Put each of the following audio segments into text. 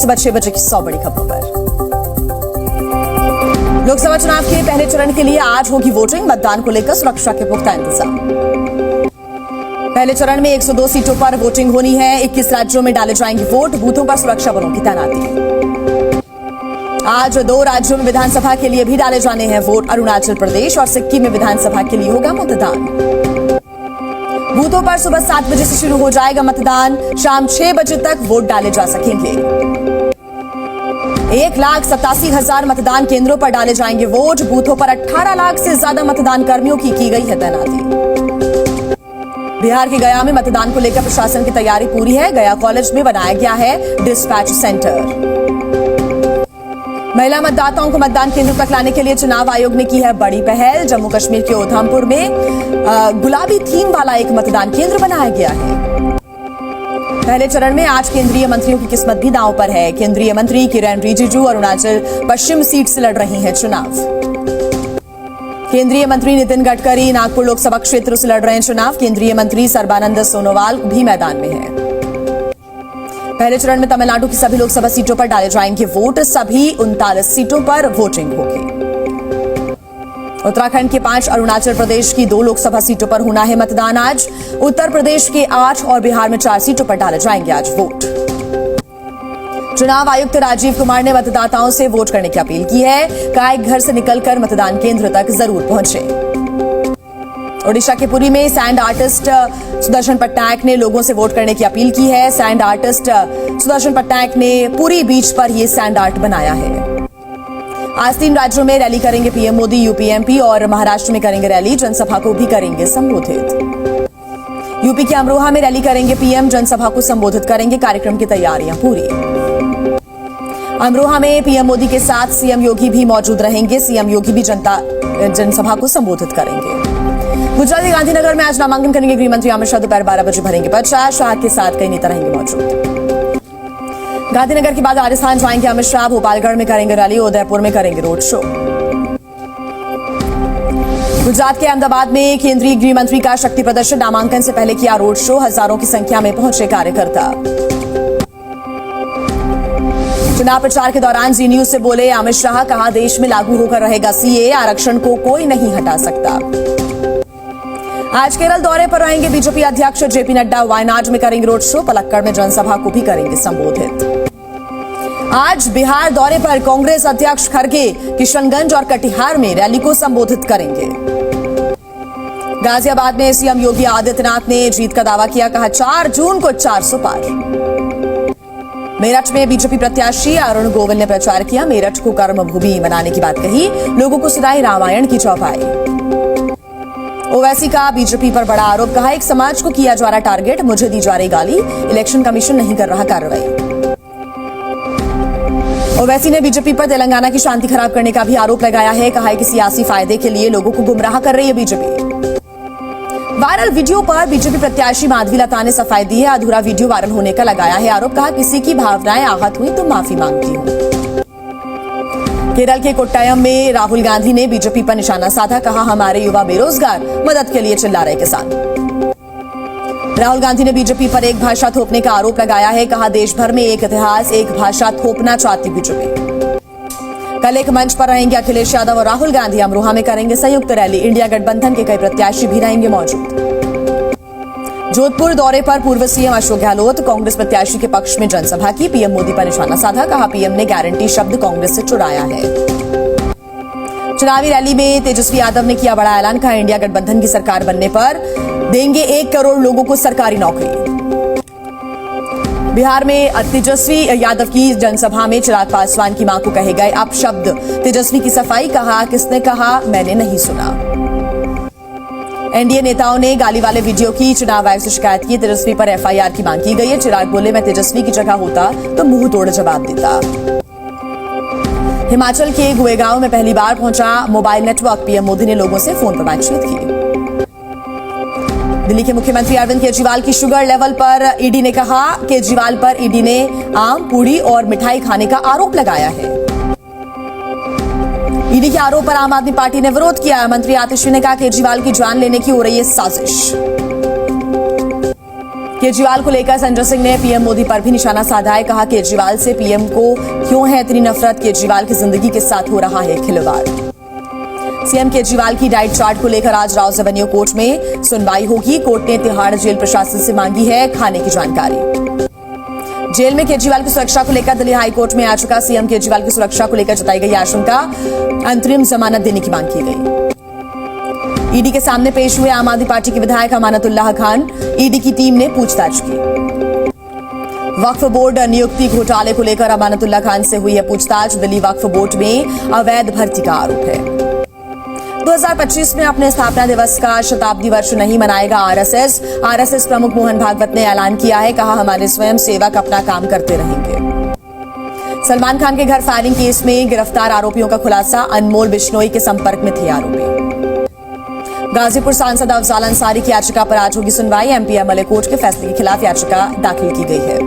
सुबह 6 बजे की 100 बड़ी खबरों पर। लोकसभा चुनाव के पहले चरण के लिए आज होगी वोटिंग। मतदान को लेकर सुरक्षा के पुख्ता इंतजाम। पहले चरण में 102 सीटों पर वोटिंग होनी है। 21 राज्यों में डाले जाएंगे वोट। बूथों पर सुरक्षा बलों की तैनाती। आज 2 राज्यों में विधानसभा के लिए भी डाले जाने हैं वोट। अरुणाचल प्रदेश और सिक्किम में विधानसभा के लिए होगा मतदान। बूथों पर सुबह 7 बजे से शुरू हो जाएगा मतदान। शाम 6 बजे तक वोट डाले जा सकेंगे। 1,87,000 मतदान केंद्रों पर डाले जाएंगे वोट। बूथों पर 18 लाख से ज्यादा मतदान कर्मियों की गई है तैनाती। बिहार के गया में मतदान को लेकर प्रशासन की तैयारी पूरी है। गया कॉलेज में बनाया गया है डिस्पैच सेंटर। महिला मतदाताओं को मतदान केंद्र तक लाने के लिए चुनाव आयोग ने की है बड़ी पहल। जम्मू कश्मीर के उधमपुर में गुलाबी थीम वाला एक मतदान केंद्र बनाया गया है। पहले चरण में आज केंद्रीय मंत्रियों की किस्मत भी दांव पर है। केंद्रीय मंत्री किरेन रिजिजू अरुणाचल पश्चिम सीट से लड़ रही हैं चुनाव। केंद्रीय मंत्री नितिन गडकरी नागपुर लोकसभा क्षेत्र से लड़ रहे हैं चुनाव। केंद्रीय मंत्री सर्बानंद सोनोवाल भी मैदान में हैं। पहले चरण में तमिलनाडु की सभी लोकसभा सीटों पर डाले जाएंगे वोट। सभी 39 सीटों पर वोटिंग होगी। उत्तराखंड के 5, अरुणाचल प्रदेश की 2 लोकसभा सीटों पर होना है मतदान आज। उत्तर प्रदेश के 8 और बिहार में 4 सीटों पर डाले जाएंगे आज वोट। चुनाव आयुक्त राजीव कुमार ने मतदाताओं से वोट करने की अपील की है। कहा घर से निकलकर मतदान केंद्र तक जरूर पहुंचे। ओडिशा के पुरी में सैंड आर्टिस्ट सुदर्शन पटनायक ने लोगों से वोट करने की अपील की है। सैंड आर्टिस्ट सुदर्शन पटनायक ने पुरी बीच पर यह सैंड आर्ट बनाया है। आज 3 राज्यों में रैली करेंगे पीएम मोदी। यूपी, एमपी और महाराष्ट्र में करेंगे रैली। जनसभा को भी करेंगे संबोधित। यूपी के अमरोहा में रैली करेंगे पीएम। जनसभा को संबोधित करेंगे। कार्यक्रम की तैयारियां पूरी। अमरोहा में पीएम मोदी के साथ सीएम योगी भी मौजूद रहेंगे। सीएम योगी भी जनसभा को संबोधित करेंगे। गुजरात के गांधीनगर में आज नामांकन करेंगे गृह मंत्री अमित शाह। दोपहर 12 बजे भरेंगे पर्चा। शाह के साथ कई नेता रहेंगे मौजूद। गांधीनगर के बाद राजस्थान जाएंगे अमित शाह। भोपालगढ़ में करेंगे रैली। उदयपुर में करेंगे रोड शो। गुजरात के अहमदाबाद में केंद्रीय गृह मंत्री का शक्ति प्रदर्शन। नामांकन से पहले किया रोड शो। हजारों की संख्या में पहुंचे कार्यकर्ता। चुनाव प्रचार के दौरान जी न्यूज से बोले अमित शाह। कहा देश में लागू होकर रहेगा सीए। आरक्षण को कोई नहीं हटा सकता। आज केरल दौरे पर रहेंगे बीजेपी अध्यक्ष जेपी नड्डा। वायनाड में करेंगे रोड शो। पलक्कड़ में जनसभा को भी करेंगे संबोधित। आज बिहार दौरे पर कांग्रेस अध्यक्ष खड़गे किशनगंज और कटिहार में रैली को संबोधित करेंगे। गाजियाबाद में सीएम योगी आदित्यनाथ ने जीत का दावा किया। कहा 4 जून को 400 पार। मेरठ में बीजेपी प्रत्याशी अरुण गोविल ने प्रचार किया। मेरठ को कर्मभूमि बनाने की बात कही। लोगों को सुनाई रामायण की चौपाई। ओवैसी का बीजेपी पर बड़ा आरोप। कहा एक समाज को किया जा रहा टारगेट। मुझे दी जा रही गाली। इलेक्शन कमीशन नहीं कर रहा कार्रवाई। ओवैसी ने बीजेपी पर तेलंगाना की शांति खराब करने का भी आरोप लगाया है। कहा कि सियासी फायदे के लिए लोगों को गुमराह कर रही है बीजेपी। वायरल वीडियो पर बीजेपी प्रत्याशी माधवी लता ने सफाई दी है। अधूरा वीडियो वायरल होने का लगाया है आरोप। कहा किसी की भावनाएं आहत हुई तो माफी मांगती हूं। केरल के कोट्टायम में राहुल गांधी ने बीजेपी पर निशाना साधा। कहा हमारे युवा बेरोजगार। मदद के लिए चिल्ला रहे किसान। राहुल गांधी ने बीजेपी पर एक भाषा थोपने का आरोप लगाया है। कहा देश भर में एक इतिहास, एक भाषा थोपना चाहती बीजेपी। कल एक मंच पर रहेंगे अखिलेश यादव और राहुल गांधी। अमरोहा में करेंगे संयुक्त रैली। इंडिया गठबंधन के कई प्रत्याशी भी रहेंगे मौजूद। जोधपुर दौरे पर पूर्व सीएम अशोक गहलोत। कांग्रेस प्रत्याशी के पक्ष में जनसभा की। पीएम मोदी पर निशाना साधा। कहा पीएम ने गारंटी शब्द कांग्रेस से चुराया है। चुनावी रैली में तेजस्वी यादव ने किया बड़ा ऐलान। कहा इंडिया गठबंधन की सरकार बनने पर देंगे 1 करोड़ लोगों को सरकारी नौकरी। बिहार में तेजस्वी यादव की जनसभा में चिराग पासवान की मां को कहे गए अपशब्द। तेजस्वी की सफाई। कहा किसने कहा, मैंने नहीं सुना। एनडीए नेताओं ने गाली वाले वीडियो की चुनाव आयोग से शिकायत की। तेजस्वी पर एफआईआर की मांग की गई है। चिराग बोले मैं तेजस्वी की जगह होता तो मुंह तोड़ जवाब देता। हिमाचल के गुड़गांव में पहली बार पहुंचा मोबाइल नेटवर्क। पीएम मोदी ने लोगों से फोन पर बातचीत की। दिल्ली के मुख्यमंत्री अरविंद केजरीवाल की शुगर लेवल पर ईडी ने कहा। केजरीवाल पर ईडी ने आम, पूड़ी और मिठाई खाने का आरोप लगाया है। ईडी के आरोप पर आम आदमी पार्टी ने विरोध किया। मंत्री आतिशी ने कहा केजरीवाल की जान लेने की हो रही है साजिश। केजरीवाल को लेकर संजय सिंह ने पीएम मोदी पर भी निशाना साधा है। कहा केजरीवाल से पीएम को क्यों है इतनी नफरत, केजरीवाल की जिंदगी के साथ हो रहा है खिलवाड़। सीएम केजरीवाल की डाइट चार्ट को लेकर आज राउज एवेन्यू कोर्ट में सुनवाई होगी। कोर्ट ने तिहाड़ जेल प्रशासन से मांगी है खाने की जानकारी। जेल में केजरीवाल की सुरक्षा को लेकर दिल्ली हाईकोर्ट में याचिका। सीएम केजरीवाल की सुरक्षा को लेकर जताई गई आशंका, अंतरिम जमानत देने की मांग की गई। ईडी के सामने पेश हुए आम आदमी पार्टी के विधायक अमानतुल्लाह खान। ईडी की टीम ने पूछताछ की। वक्फ बोर्ड नियुक्ति घोटाले को लेकर अमानतुल्लाह खान से हुई है पूछताछ। दिल्ली वक्फ बोर्ड में अवैध भर्ती का आरोप है। 2025 में अपने स्थापना दिवस का शताब्दी वर्ष नहीं मनाएगा आरएसएस। आरएसएस प्रमुख मोहन भागवत ने ऐलान किया है। कहा हमारे स्वयं सेवक अपना काम करते रहेंगे। सलमान खान के घर फायरिंग केस में गिरफ्तार आरोपियों का खुलासा। अनमोल बिश्नोई के संपर्क में थे आरोपी। गाजीपुर सांसद अफजाल अंसारी की याचिका पर आज होगी सुनवाई। एमपी एमएलए कोर्ट के फैसले के खिलाफ याचिका दाखिल की गई है।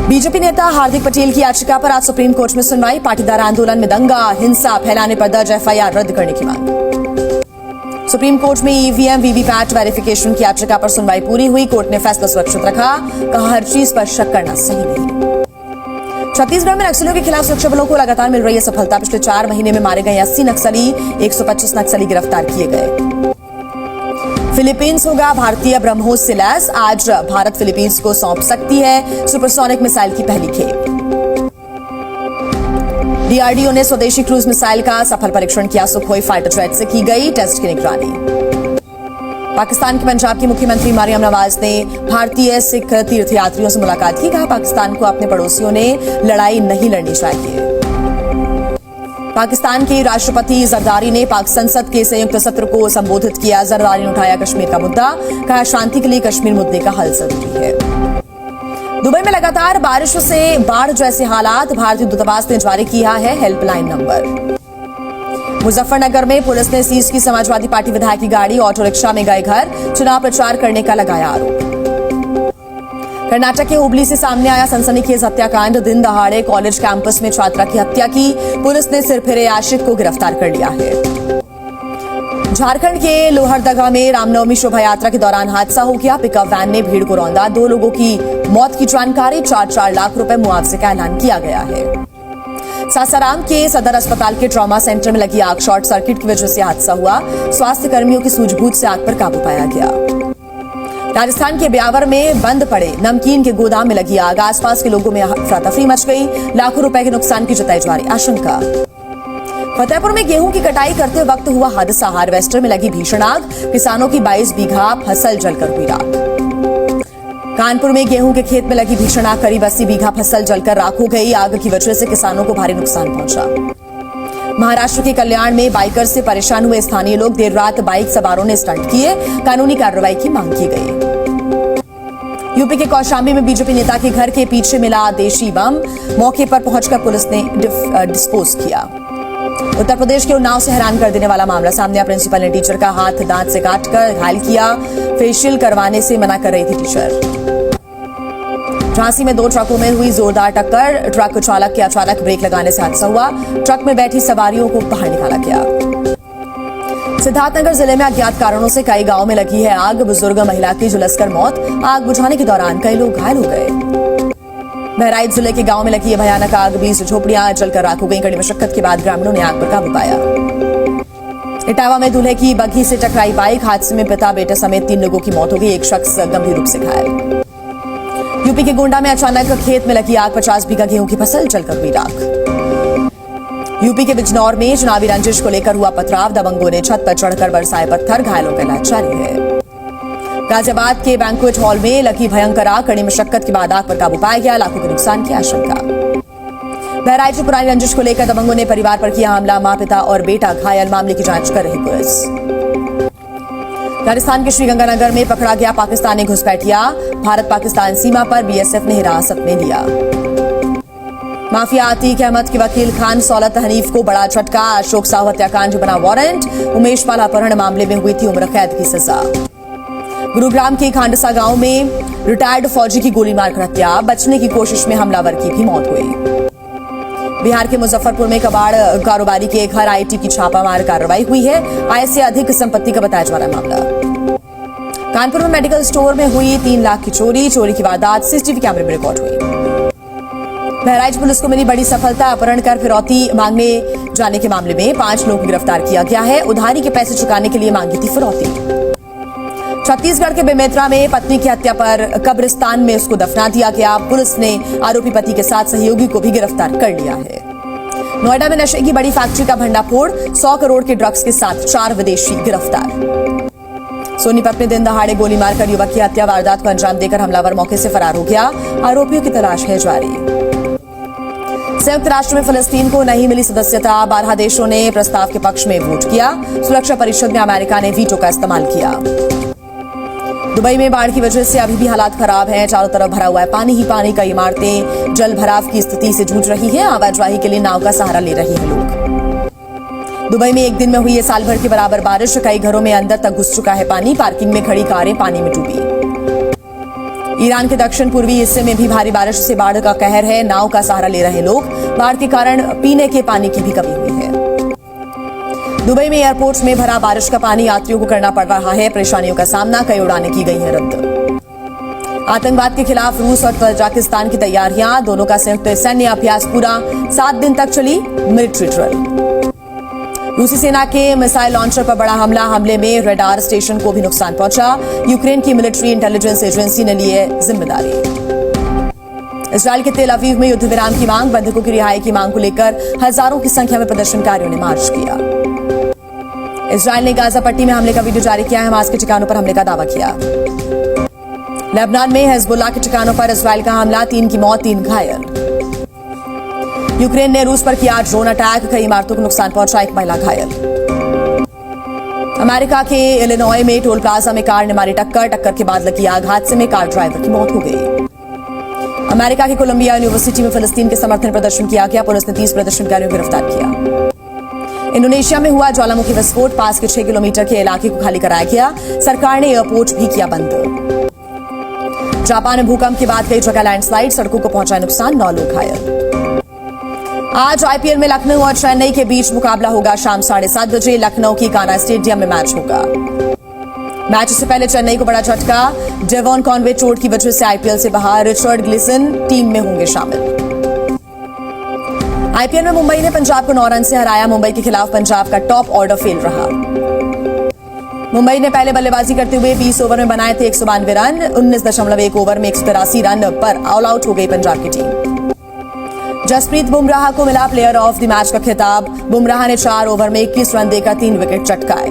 बीजेपी नेता हार्दिक पटेल की याचिका पर आज सुप्रीम कोर्ट में सुनवाई। पाटीदार आंदोलन में दंगा हिंसा फैलाने पर दर्ज एफआईआर रद्द करने की मांग। सुप्रीम कोर्ट में ईवीएम वीवीपैट वेरिफिकेशन की याचिका पर सुनवाई पूरी हुई। कोर्ट ने फैसला सुरक्षित रखा। कहा हर चीज पर शक करना सही नहीं। छत्तीसगढ़ में नक्सलियों के खिलाफ सुरक्षा बलों को लगातार मिल रही है सफलता। पिछले 4 महीने में मारे गए 80 नक्सली, 125 नक्सली गिरफ्तार किए गए। फिलीपींस होगा भारतीय ब्रह्मोस से लैस। आज भारत फिलीपींस को सौंप सकती है सुपरसोनिक मिसाइल की पहली खेप। डीआरडीओ ने स्वदेशी क्रूज मिसाइल का सफल परीक्षण किया। सुखोई फाइटर जेट से की गई टेस्ट की निगरानी। पाकिस्तान के पंजाब की मुख्यमंत्री मरियम नवाज ने भारतीय सिख तीर्थयात्रियों से मुलाकात की। कहा पाकिस्तान को अपने पड़ोसियों ने लड़ाई नहीं लड़नी चाहिए। पाकिस्तान के राष्ट्रपति जरदारी ने पाक संसद के संयुक्त सत्र को संबोधित किया। जरदारी ने उठाया कश्मीर का मुद्दा। कहा शांति के लिए कश्मीर मुद्दे का हल जरूरी है। दुबई में लगातार बारिश से बाढ़ जैसे हालात। भारतीय दूतावास ने जारी किया है हेल्पलाइन नंबर। मुजफ्फरनगर में पुलिस ने सीज की समाजवादी पार्टी विधायक की गाड़ी। ऑटो रिक्शा में गए घर, चुनाव प्रचार करने का लगाया आरोप। कर्नाटक के हुबली से सामने आया सनसनीखेज हत्याकांड। दिन दहाड़े कॉलेज कैंपस में छात्रा की हत्या की। पुलिस ने सिरफिरे आशिक को गिरफ्तार कर लिया है। झारखंड के लोहरदगा में रामनवमी शोभा यात्रा के दौरान हादसा हो गया। पिकअप वैन ने भीड़ को रौंदा। 2 लोगों की मौत की जानकारी। 4-4 लाख रुपए मुआवजे का ऐलान किया गया है। सासाराम के सदर अस्पताल के ट्रॉमा सेंटर में लगी आग। शॉर्ट सर्किट की वजह से हादसा हुआ। स्वास्थ्य कर्मियों की सूझबूझ से आग पर काबू पाया गया। राजस्थान के ब्यावर में बंद पड़े नमकीन के गोदाम में लगी आग। आसपास के लोगों में अफरा-तफरी मच गई। लाखों रुपए के नुकसान की जताई जा रही आशंका। फतेहपुर में गेहूं की कटाई करते वक्त हुआ हादसा। हार्वेस्टर में लगी भीषण आग। किसानों की 22 बीघा फसल जलकर हुई राख। कानपुर में गेहूं के खेत में लगी भीषण आग। करीब 80 बीघा फसल जलकर राख हो गई। आग की वजह से किसानों को भारी नुकसान पहुंचा। महाराष्ट्र के कल्याण में बाइकर से परेशान हुए स्थानीय लोग। देर रात बाइक सवारों ने स्टंट किए। कानूनी कार्रवाई की मांग की गई। यूपी के कौशाम्बी में बीजेपी नेता के घर के पीछे मिला देशी बम। मौके पर पहुंचकर पुलिस ने डिस्पोज किया। उत्तर प्रदेश के उन्नाव से हैरान कर देने वाला मामला सामने आया। प्रिंसिपल ने टीचर का हाथ दांत से काटकर घायल किया। फेशियल करवाने से मना कर रही थी टीचर। झांसी में 2 ट्रकों में हुई जोरदार टक्कर। ट्रक चालक के अचानक ब्रेक लगाने से हादसा हुआ। ट्रक में बैठी सवारियों को बाहर निकाला गया। सिद्धार्थनगर जिले में अज्ञात कारणों से कई गांवों में लगी है आग। बुजुर्ग महिला की झुलसकर मौत। आग बुझाने के दौरान कई लोग घायल हो गए। बहराइच जिले के गांव में लगी भयानक आग। 20 झोपड़ियां जलकर राख हो गई। कड़ी मशक्कत के बाद ग्रामीणों ने आग पर काबू पाया। इटावा में दूल्हे की बग्घी से टकराई बाइक। हादसे में पिता बेटे समेत 3 लोगों की मौत हो गई। एक शख्स गंभीर रूप से घायल। यूपी के गोंडा में अचानक खेत में लगी आग। 50 बीघा गेहूं की फसल जलकर हुई राख। यूपी के बिजनौर में चुनावी रंजिश को लेकर हुआ पथराव। दबंगों ने छत पर चढ़कर बरसाए पत्थर। घायलों का इलाज जारी है। गाजियाबाद के बैंक्वेट हॉल में लगी भयंकर आग। कड़ी मशक्कत के बाद आग पर काबू पाया गया। लाखों के नुकसान की आशंका। बहराइच में पुरानी रंजिश को लेकर दबंगों ने परिवार पर किया हमला। मां, पिता और बेटा घायल। मामले की जांच कर रही पुलिस। राजस्थान के श्रीगंगानगर में पकड़ा गया पाकिस्तानी घुसपैठिया। भारत पाकिस्तान सीमा पर बीएसएफ ने हिरासत में लिया। माफिया अतीक अहमद के वकील खान सौलत हनीफ को बड़ा झटका। अशोक साहू हत्याकांड बना वारंट। उमेश पाल अपहरण मामले में हुई थी उम्र कैद की सजा। गुरुग्राम के खांडसा गांव में रिटायर्ड फौजी की गोली मारकर हत्या। बचने की कोशिश में हमलावर की भी मौत हुई। बिहार के मुजफ्फरपुर में कबाड़ कारोबारी के घर आईटी की छापामार कार्रवाई हुई है। आय से अधिक संपत्ति का बताया जा रहा मामला। कानपुर में मेडिकल स्टोर में हुई 3 लाख की चोरी की वारदात सीसीटीवी कैमरे में रिकॉर्ड हुई। बहराइच पुलिस को मिली बड़ी सफलता, अपहरण कर फिरौती मांगने जाने के मामले में 5 लोगों को गिरफ्तार किया गया है। उधारी के पैसे चुकाने के लिए मांगी थी फिरौती। छत्तीसगढ़ के बेमेतरा में पत्नी की हत्या पर कब्रिस्तान में उसको दफना दिया गया। पुलिस ने आरोपी पति के साथ सहयोगी को भी गिरफ्तार कर लिया है। नोएडा में नशे की बड़ी फैक्ट्री का भंडाफोड़, 100 करोड़ के ड्रग्स के साथ 4 विदेशी गिरफ्तार। सोनीपत में दिन दहाड़े गोली मारकर युवक की हत्या, वारदात को अंजाम देकर हमलावर मौके से फरार हो गया। आरोपियों की तलाश है जारी। संयुक्त राष्ट्र में फिलिस्तीन को नहीं मिली सदस्यता, 12 देशों ने प्रस्ताव के पक्ष में वोट किया। सुरक्षा परिषद में अमेरिका ने वीटो का इस्तेमाल किया। दुबई में बाढ़ की वजह से अभी भी हालात खराब हैं, चारों तरफ भरा हुआ है पानी ही पानी। कई इमारतें जल भराव की स्थिति से जूझ रही हैं। आवाजाही के लिए नाव का सहारा ले रहे हैं लोग। दुबई में एक दिन में हुई है साल भर के बराबर बारिश, कई घरों में अंदर तक घुस चुका है पानी। पार्किंग में खड़ी कारें पानी में डूबी। ईरान के दक्षिण पूर्वी हिस्से में भी भारी बारिश से बाढ़ का कहर है, नाव का सहारा ले रहे लोग। बाढ़ के कारण पीने के पानी की भी कमी हुई है। दुबई में एयरपोर्ट में भरा बारिश का पानी, यात्रियों को करना पड़ रहा है परेशानियों का सामना। कई उड़ानें की गई हैं रद्द। आतंकवाद के खिलाफ रूस और तजाकिस्तान की तैयारियां, दोनों का संयुक्त सैन्य अभ्यास पूरा, 7 दिन तक चली मिलिट्री ड्रिल। रूसी सेना के मिसाइल लॉन्चर पर बड़ा हमले में रडार स्टेशन को भी नुकसान पहुंचा। यूक्रेन की मिलिट्री इंटेलिजेंस एजेंसी ने ली है जिम्मेदारी। इजरायल के तेल अवीव में युद्ध विराम की मांग, बंधकों की रिहाई की मांग को लेकर हजारों की संख्या में प्रदर्शनकारियों ने मार्च किया। इजरायल ने गाजा पट्टी में हमले का वीडियो जारी किया है, हमास के ठिकानों पर हमले का दावा किया। लेबनान में हिजबुल्लाह के ठिकानों पर इजरायल का हमला, 3 की मौत, 3 घायल। यूक्रेन ने रूस पर किया ड्रोन अटैक, कई इमारतों को नुकसान पहुंचा, 1 महिला घायल। अमेरिका के इलिनॉय में टोल प्लाजा में कार ने मारी टक्कर के बाद लगी आग, हादसे में कार ड्राइवर की मौत हो गई। अमेरिका के कोलंबिया यूनिवर्सिटी में फिलिस्तीन के समर्थन प्रदर्शन किया गया, पुलिस ने 30 प्रदर्शनकारियों को गिरफ्तार किया। इंडोनेशिया में हुआ ज्वालामुखी विस्फोट, पास के 6 किलोमीटर के इलाके को खाली कराया गया, सरकार ने एयरपोर्ट भी किया बंद। जापान में भूकंप के बाद कई जगह लैंडस्लाइड, सड़कों को पहुंचा नुकसान, 9 लोग घायल। आज आईपीएल में लखनऊ और चेन्नई के बीच मुकाबला होगा शाम 7:30 बजे। लखनऊ की कान्हा स्टेडियम में मैच होगा। मैच से पहले चेन्नई को बड़ा झटका, डेवॉन कॉनवे चोट की वजह से आईपीएल से बाहर, रिचर्ड ग्लिसन टीम में होंगे शामिल। आईपीएल में मुंबई ने पंजाब को 9 रन से हराया, मुंबई के खिलाफ पंजाब का टॉप ऑर्डर फेल रहा। मुंबई ने पहले बल्लेबाजी करते हुए 20 ओवर में बनाए थे 192 रन, 19.1 ओवर में 183 रन पर ऑल आउट हो गई पंजाब की टीम। जसप्रीत बुमराह को मिला प्लेयर ऑफ द मैच का खिताब, बुमराह ने 4 ओवर में 21 रन देकर 3 विकेट चटकाए।